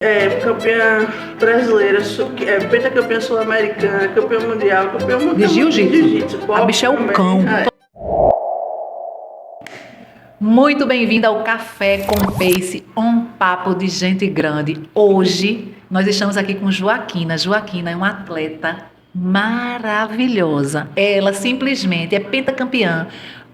Campeã brasileira, pentacampeã sul-americana, campeã mundial de jiu-jitsu. A bicha é o cão. Muito bem-vinda ao Café com Pace, um papo de gente grande. Hoje nós estamos aqui com Joaquina. Joaquina é uma atleta maravilhosa. Ela simplesmente é pentacampeã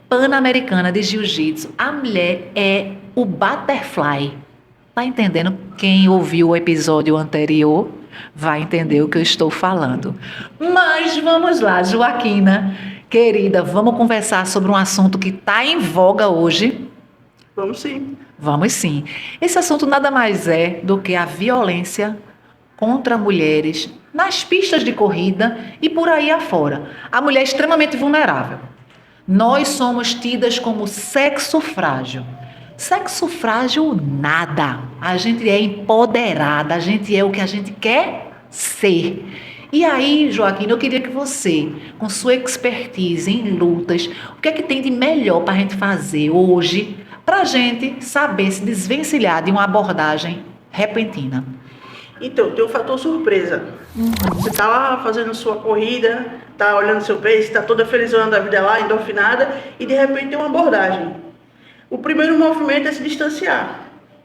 pan-americana de jiu-jitsu. A mulher é o butterfly. Tá entendendo? Quem ouviu o episódio anterior vai entender o que eu estou falando. Mas vamos lá, Joaquina, querida, vamos conversar sobre um assunto que está em voga hoje. Vamos sim. Vamos sim. Esse assunto nada mais é do que a violência contra mulheres nas pistas de corrida e por aí afora. A mulher é extremamente vulnerável. Nós somos tidas como sexo frágil. Sexo frágil, nada. A gente é empoderada, a gente é o que a gente quer ser. E aí, Joaquina, eu queria que você, com sua expertise em lutas, o que é que tem de melhor para a gente fazer hoje, para a gente saber se desvencilhar de uma abordagem repentina? Então, tem o fator surpresa. Você tá lá fazendo sua corrida, tá olhando seu pace, tá toda felizona da vida lá, endorfinada, e de repente tem uma abordagem. O primeiro movimento é se distanciar.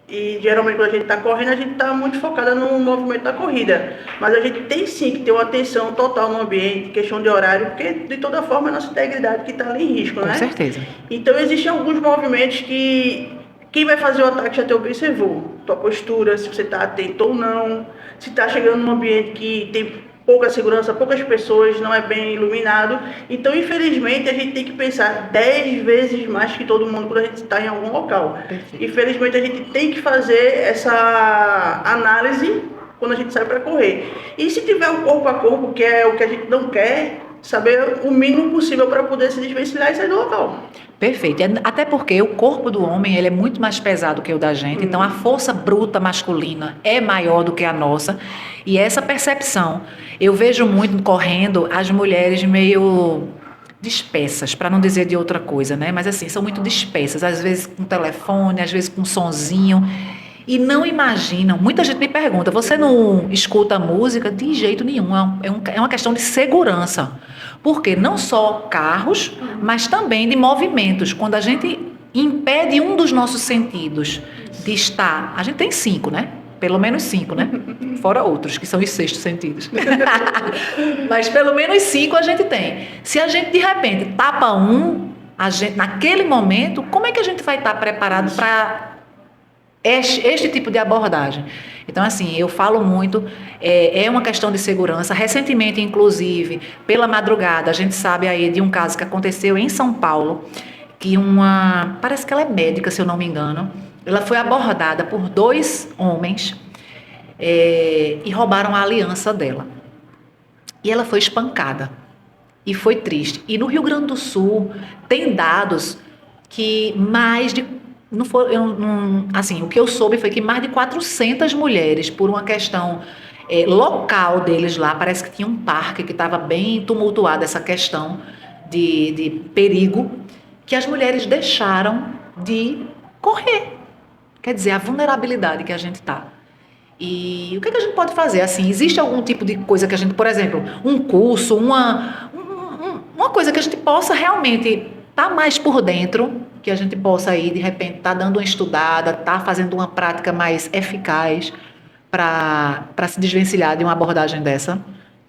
E geralmente quando a gente está correndo, a gente está muito focada no movimento da corrida. Mas a gente tem sim que ter uma atenção total no ambiente, questão de horário, porque de toda forma é a nossa integridade que está ali em risco, né? Com certeza. Então existem alguns movimentos que quem vai fazer o ataque já te observou. Tua postura, se você está atento ou não, se está chegando num ambiente que tem pouca segurança, poucas pessoas, não é bem iluminado. Então, infelizmente, a gente tem que pensar 10 vezes mais que todo mundo quando a gente está em algum local. Perfeito. Infelizmente, a gente tem que fazer essa análise quando a gente sai para correr. E se tiver o corpo a corpo, que é o que a gente não quer, saber o mínimo possível para poder se desvencilhar e sair do local. Perfeito. Até porque o corpo do homem ele é muito mais pesado que o da gente, então a força bruta masculina é maior do que a nossa. E essa percepção, eu vejo muito correndo as mulheres meio dispersas, para não dizer de outra coisa, né? Mas assim, são muito dispersas, às vezes com telefone, às vezes com sonzinho. E não imaginam, muita gente me pergunta, você não escuta música? De jeito nenhum, é uma questão de segurança. Porque não só carros, mas também de movimentos. Quando a gente impede um dos nossos sentidos de estar, a gente tem 5, né? Pelo menos 5, né? Fora outros, que são os 6º sentidos. Mas pelo menos 5 a gente tem. Se a gente de repente tapa um, naquele momento, como é que a gente vai estar preparado para este tipo de abordagem? Então, assim, eu falo muito, é uma questão de segurança. Recentemente, inclusive, pela madrugada, a gente sabe aí de um caso que aconteceu em São Paulo, que parece que ela é médica, se eu não me engano, ela foi abordada por 2 homens e roubaram a aliança dela. E ela foi espancada. E foi triste. E no Rio Grande do Sul, tem dados que mais de o que eu soube foi que mais de 400 mulheres, por uma questão local deles lá, parece que tinha um parque que estava bem tumultuado, essa questão de perigo, que as mulheres deixaram de correr. Quer dizer, a vulnerabilidade que a gente está. E o que a gente pode fazer? Assim, existe algum tipo de coisa que a gente, por exemplo, um curso, uma coisa que a gente possa realmente estar mais por dentro, que a gente possa aí, de repente, estar dando uma estudada, estar fazendo uma prática mais eficaz para se desvencilhar de uma abordagem dessa?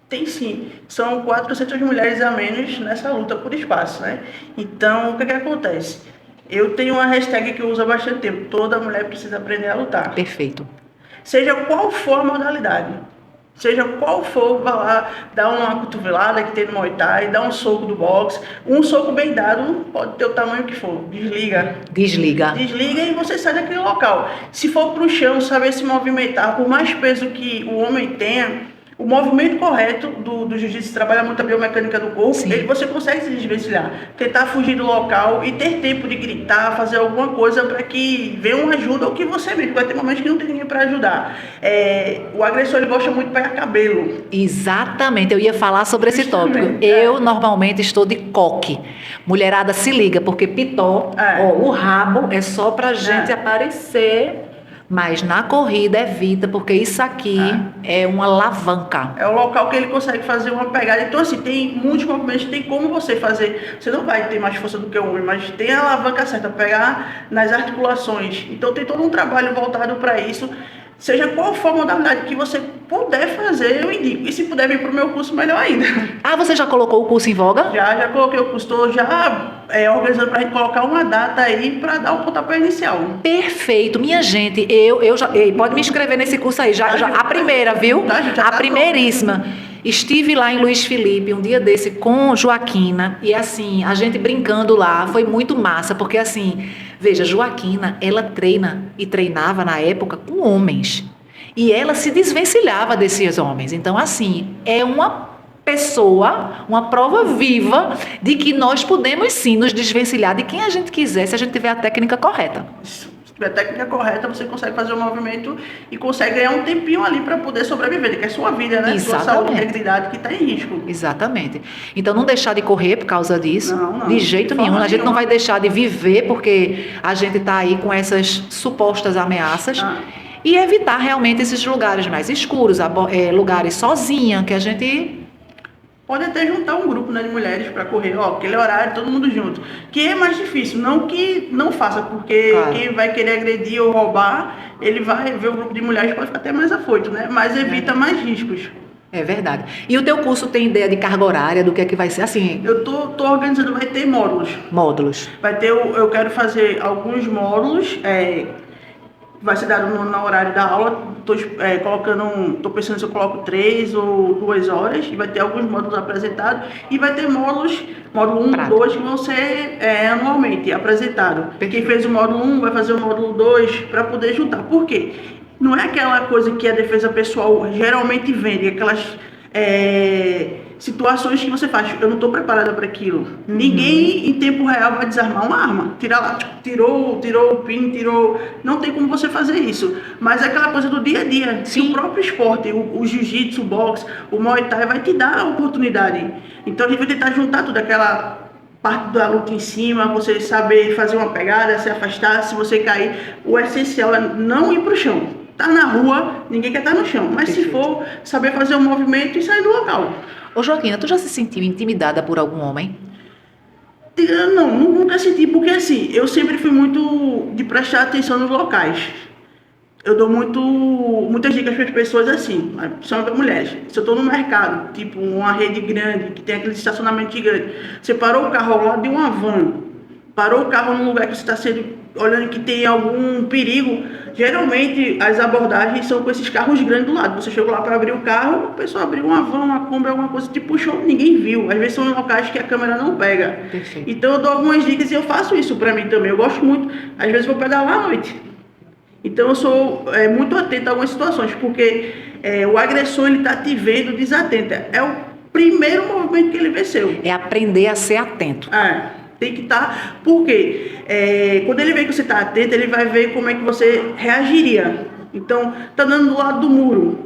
Tem sim. São 400 mulheres a menos nessa luta por espaço, né? Então, o que acontece? Eu tenho uma hashtag que eu uso há bastante tempo. Toda mulher precisa aprender a lutar. Perfeito. Seja qual for a modalidade. Seja qual for, vai lá, dar uma cotovelada que tem no Muay Thai, dar um soco do boxe. Um soco bem dado pode ter o tamanho que for. Desliga. Desliga e você sai daquele local. Se for para o chão, saber se movimentar, por mais peso que o homem tenha, o movimento correto do jiu-jitsu trabalha muito a biomecânica do corpo, você consegue se desvencilhar, tentar fugir do local e ter tempo de gritar, fazer alguma coisa para que venha uma ajuda ou que você mesmo. Vai ter momentos que não tem ninguém para ajudar. O agressor ele gosta muito de pegar cabelo. Exatamente, eu ia falar sobre esse tópico. Eu normalmente estou de coque. Mulherada, se liga, porque pitó, o rabo é só pra gente aparecer. Mas na corrida evita, porque isso aqui é uma alavanca. É o local que ele consegue fazer uma pegada. Então, assim, tem muitos movimentos, tem como você fazer. Você não vai ter mais força do que o homem, mas tem a alavanca certa, pegar nas articulações. Então, tem todo um trabalho voltado para isso. Seja qual for a modalidade que você puder fazer, eu indico. E se puder vir para o meu curso, melhor ainda. Ah, você já colocou o curso em voga? Já coloquei o curso, estou já organizando para a gente colocar uma data aí para dar o pontapé inicial. Perfeito. Minha gente, eu já... Pode me inscrever nesse curso aí. A primeira, viu? A primeiríssima. Estive lá em Luiz Felipe um dia desse com Joaquina e assim, a gente brincando lá, foi muito massa, porque assim, veja, Joaquina, ela treina e treinava na época com homens e ela se desvencilhava desses homens. Então assim, é uma pessoa, uma prova viva de que nós podemos sim nos desvencilhar de quem a gente quiser, se a gente tiver a técnica correta. Se tiver a técnica correta, você consegue fazer o movimento e consegue ganhar um tempinho ali para poder sobreviver, que é sua vida, né? Sua saúde e integridade que está em risco. Exatamente. Então, não deixar de correr por causa disso, não, de jeito nenhum. A gente não vai deixar de viver porque a gente está aí com essas supostas ameaças. E evitar realmente esses lugares mais escuros, lugares sozinha, que a gente... Pode até juntar um grupo, né, de mulheres para correr, aquele horário, todo mundo junto. Que é mais difícil, não que não faça, porque quem vai querer agredir ou roubar, ele vai ver o grupo de mulheres, pode ficar até mais afoito, né? Mas evita mais riscos. É verdade. E o teu curso tem ideia de carga horária, do que é que vai ser? Assim, eu tô organizando, vai ter módulos. Módulos. Vai ter, eu quero fazer alguns módulos, vai ser dado no horário da aula, estou pensando se eu coloco 3 ou 2 horas, e vai ter alguns módulos apresentados, e vai ter módulo 1 e 2 que vão ser anualmente apresentados. Quem fez o módulo 1 vai fazer o módulo 2 para poder juntar. Por quê? Não é aquela coisa que a defesa pessoal geralmente vende, aquelas situações que você faz, eu não estou preparada para aquilo. Ninguém em tempo real vai desarmar uma arma. Tira lá, tirou o pin, não tem como você fazer isso. Mas é aquela coisa do dia a dia. Se o próprio esporte, o jiu-jitsu, o boxe, o muay thai vai te dar a oportunidade. Então a gente vai tentar juntar tudo aquela parte da luta em cima, você saber fazer uma pegada, se afastar, se você cair. O essencial é não ir para o chão. Tá na rua, ninguém quer estar no chão. Mas se for, saber fazer um movimento e sair do local. Ô Joaquina, tu já se sentiu intimidada por algum homem? Não, nunca senti, porque assim, eu sempre fui muito de prestar atenção nos locais. Eu dou muitas dicas para as pessoas assim, são para mulheres. Se eu estou no mercado, tipo uma rede grande, que tem aquele estacionamento gigante, você parou o carro ao lado de uma van, parou o carro num lugar que você está olhando que tem algum perigo, geralmente as abordagens são com esses carros grandes do lado. Você chegou lá para abrir o carro, a pessoa abriu uma van, uma Kombi, alguma coisa, te puxou, ninguém viu. Às vezes são locais que a câmera não pega. Perfeito. Então eu dou algumas dicas e eu faço isso para mim também. Eu gosto muito, às vezes vou pedalar à noite. Então eu sou muito atento a algumas situações, porque o agressor ele está te vendo desatento. É o primeiro movimento que ele venceu. É aprender a ser atento. Tem que estar, porque quando ele vê que você está atento, ele vai ver como é que você reagiria. Então, tá andando do lado do muro,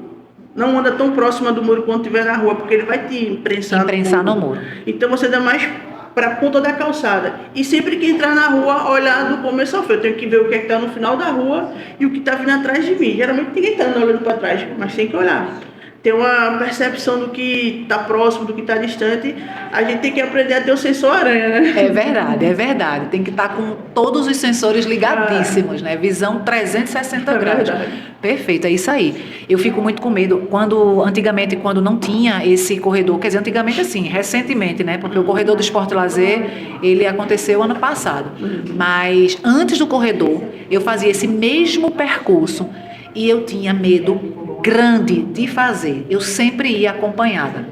não anda tão próxima do muro quando estiver na rua, porque ele vai te imprensar no muro. Então, você dá mais para a ponta da calçada. E sempre que entrar na rua, olhar do começo ao fim. Eu tenho que ver o que está no final da rua e o que está vindo atrás de mim. Geralmente ninguém está olhando para trás, mas tem que olhar. Ter uma percepção do que está próximo, do que está distante. A gente tem que aprender a ter o sensor aranha, né? É verdade. Tem que estar com todos os sensores ligadíssimos, né? Visão 360 graus. Perfeito, é isso aí. Eu fico muito com medo. Antigamente, quando não tinha esse corredor, quer dizer, antigamente assim, recentemente, né? Porque o corredor do Esporte e Lazer, ele aconteceu ano passado. Mas antes do corredor, eu fazia esse mesmo percurso e eu tinha medo grande de fazer. Eu sempre ia acompanhada.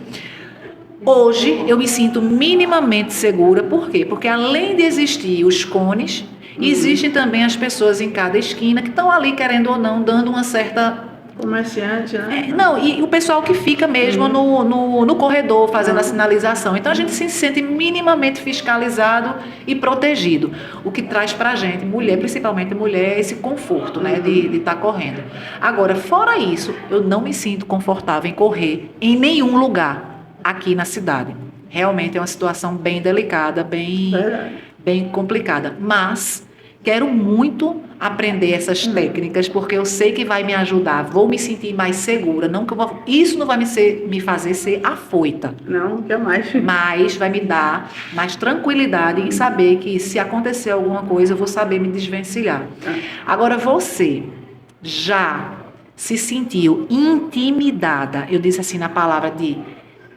Hoje eu me sinto minimamente segura. Por quê? Porque além de existir os cones, existem também as pessoas em cada esquina que estão ali, querendo ou não, dando uma certa... Comerciante, né? E o pessoal que fica mesmo no corredor fazendo a sinalização. Então a gente se sente minimamente fiscalizado e protegido. O que traz pra gente, mulher, principalmente mulher, esse conforto, né, de estar correndo. Agora, fora isso, eu não me sinto confortável em correr em nenhum lugar aqui na cidade. Realmente é uma situação bem delicada, bem complicada. Mas quero muito aprender essas técnicas, porque eu sei que vai me ajudar, vou me sentir mais segura. Não que isso não vai me fazer ser afoita. Não, jamais. Mas vai me dar mais tranquilidade em saber que se acontecer alguma coisa, eu vou saber me desvencilhar. Agora, você já se sentiu intimidada, eu disse assim na palavra de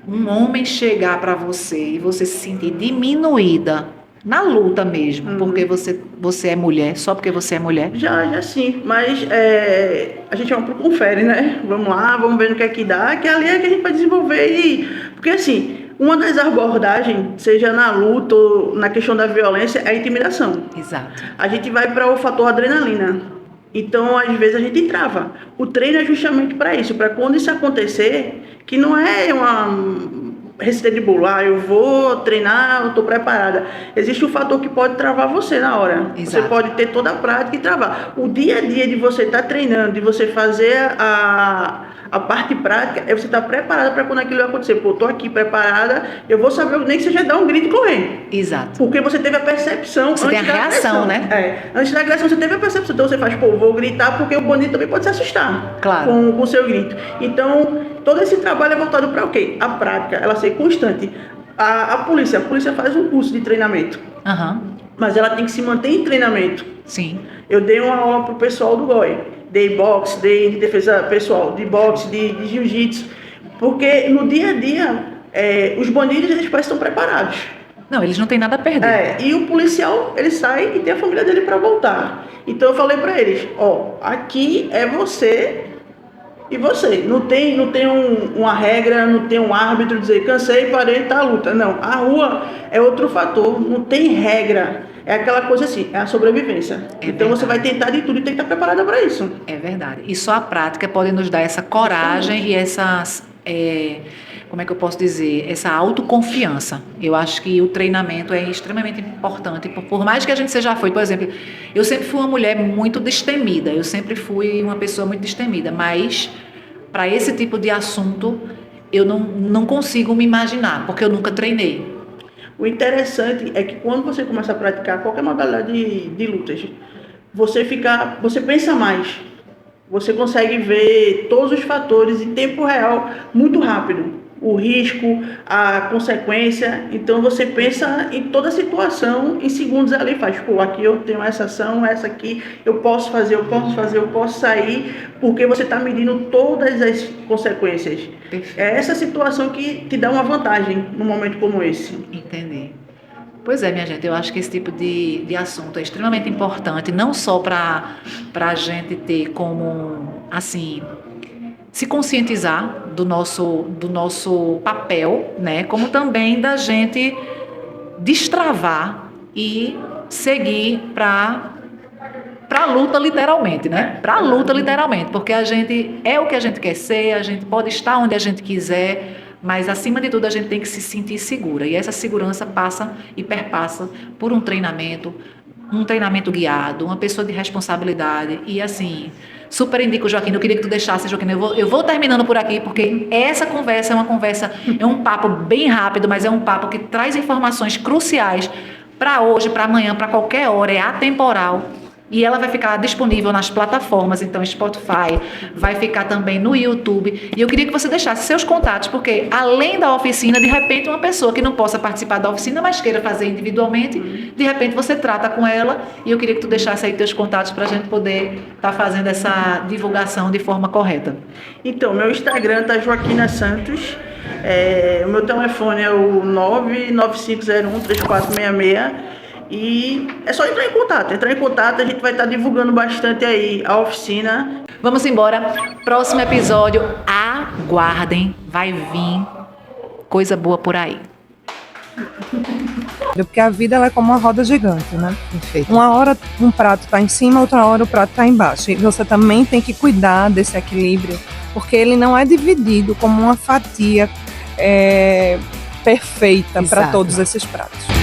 um homem chegar para você e você se sentir diminuída na luta mesmo, porque você é mulher, só porque você é mulher? Já sim, mas a gente vai pro confere, né? Vamos lá, vamos ver no que é que dá, que ali é que a gente vai desenvolver. Porque assim, uma das abordagens, seja na luta ou na questão da violência, é a intimidação. Exato. A gente vai para o fator adrenalina. Então, às vezes, a gente trava. O treino é justamente para isso, para quando isso acontecer, que não é uma receita de bolo, eu vou treinar, eu estou preparada. Existe um fator que pode travar você na hora. Exato. Você pode ter toda a prática e travar. O dia a dia de você estar treinando, de você fazer a parte prática, é você estar preparada para quando aquilo acontecer. Pô, estou aqui preparada, eu vou saber, nem que seja dar um grito e correr. Exato. Porque você teve a percepção você antes tem a reação, né? Antes da agressão você teve a percepção. Então você faz, vou gritar, porque o bandido também pode se assustar. Claro. Com o seu grito. Então, todo esse trabalho é voltado para o quê? A prática, ela ser constante. A polícia faz um curso de treinamento. Mas ela tem que se manter em treinamento. Sim. Eu dei uma aula pro pessoal do GOI. Dei boxe, dei de defesa pessoal, de boxe, de jiu-jitsu. Porque no dia a dia, os bandidos, eles parecem estar preparados. Não, eles não têm nada a perder. E o policial, ele sai e tem a família dele para voltar. Então eu falei para eles, aqui é você e você. Não tem uma regra, não tem um árbitro dizer, cansei, parei, tá a luta. Não, a rua é outro fator, não tem regra. É aquela coisa assim, é a sobrevivência. Então você vai tentar de tudo e tem que estar preparada para isso. É verdade. E só a prática pode nos dar essa coragem e essas, como é que eu posso dizer, essa autoconfiança. Eu acho que o treinamento é extremamente importante. Por mais que a gente seja por exemplo, eu sempre fui uma mulher muito destemida. Eu sempre fui uma pessoa muito destemida. Mas para esse tipo de assunto, eu não consigo me imaginar, porque eu nunca treinei. O interessante é que quando você começa a praticar qualquer modalidade de lutas, você pensa mais. Você consegue ver todos os fatores em tempo real, muito rápido. O risco, a consequência. Então você pensa em toda a situação em segundos ali. Aqui eu tenho essa ação, essa aqui, eu posso fazer, eu posso sair, porque você está medindo todas as consequências. Perfeito. É essa situação que te dá uma vantagem num momento como esse. Entendi. Pois é, minha gente, eu acho que esse tipo de assunto é extremamente importante, não só para a gente ter como, assim, se conscientizar do nosso papel, né? Como também da gente destravar e seguir para a luta literalmente, né? Para a luta literalmente, porque a gente é o que a gente quer ser, a gente pode estar onde a gente quiser, mas acima de tudo a gente tem que se sentir segura, e essa segurança passa e perpassa por um treinamento guiado, uma pessoa de responsabilidade. E assim, super indico, Joaquim, eu queria que tu deixasse, Joaquim, eu vou terminando por aqui, porque essa conversa é um papo bem rápido, mas é um papo que traz informações cruciais para hoje, para amanhã, para qualquer hora, é atemporal. E ela vai ficar disponível nas plataformas, então Spotify, vai ficar também no YouTube. E eu queria que você deixasse seus contatos, porque além da oficina, de repente uma pessoa que não possa participar da oficina, mas queira fazer individualmente, de repente você trata com ela, e eu queria que tu deixasse aí teus contatos para a gente poder estar fazendo essa divulgação de forma correta. Então, meu Instagram tá Joaquina Santos, o meu telefone é o 995013466. E é só entrar em contato, a gente vai estar divulgando bastante aí a oficina. Vamos embora, próximo episódio, aguardem, vai vir coisa boa por aí. Porque a vida ela é como uma roda gigante, né? Perfeito. Uma hora um prato está em cima, outra hora o prato está embaixo. E você também tem que cuidar desse equilíbrio, porque ele não é dividido como uma fatia perfeita para todos esses pratos.